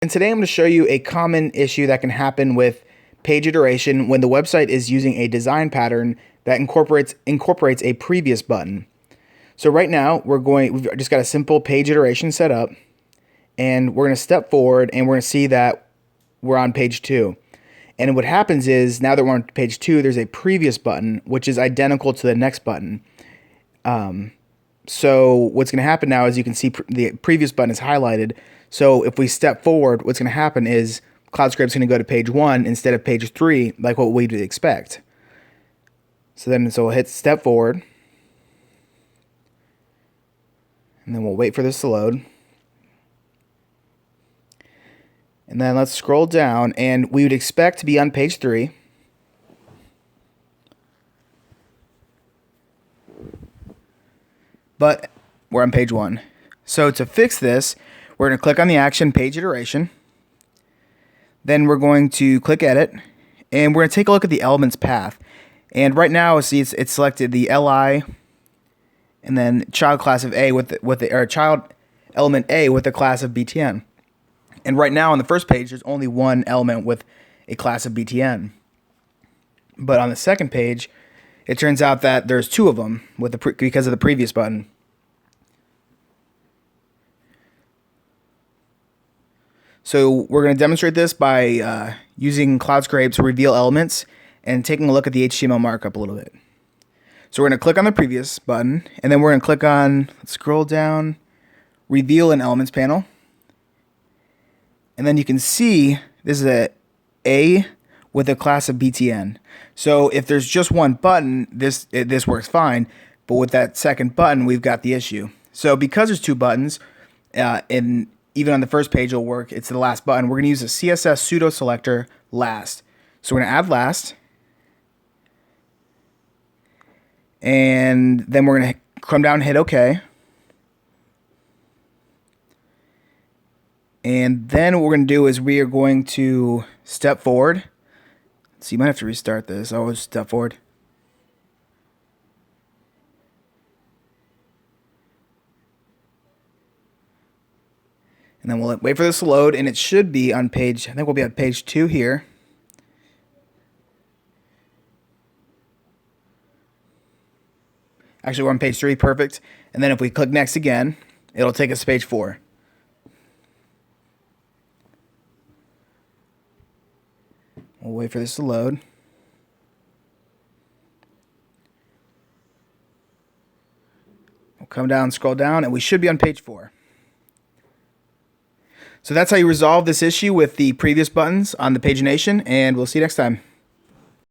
And today I'm going to show you a common issue that can happen with page iteration when the website is using a design pattern that incorporates a previous button. So right now we've just got a simple page iteration set up, and we're going to step forward and we're going to see that we're on page 2. And what happens is, now that we're on page 2, there's a previous button which is identical to the next button. So what's going to happen now is, you can see the previous button is highlighted. So if we step forward, what's going to happen is CloudScrape is going to go to page 1 instead of page 3, like what we'd expect. So we'll hit step forward, and then we'll wait for this to load. And then let's scroll down, and we would expect to be on page 3. But we're on page 1. So to fix this, we're going to click on the action page iteration. Then we're going to click edit, and we're going to take a look at the elements path. And right now, see, it's selected the LI, and then child class of A or child element A with the class of BTN. And right now on the first page, there's only one element with a class of BTN. But on the second page, it turns out that there's 2 of them because of the previous button. So we're going to demonstrate this by using CloudScrape's reveal elements and taking a look at the HTML markup a little bit. So we're going to click on the previous button, and then we're going to click on, let's scroll down, reveal an elements panel. And then you can see this is A with a class of BTN. So if there's just one button, this works fine. But with that second button, we've got the issue. So because there's 2 buttons, and even on the first page it'll work, it's the last button, we're going to use a CSS pseudo selector last. So we're going to add last. And then we're going to come down and hit OK. And then what we're going to do is we are going to step forward. So you might have to restart this. I'll just step forward. And then we'll wait for this to load, and it should be on page, I think we'll be on page 2 here. Actually, we're on page 3, perfect. And then if we click next again, it'll take us to page 4. We'll wait for this to load. We'll come down, scroll down, and we should be on page 4. So that's how you resolve this issue with the previous buttons on the Pagination, and we'll see you next time.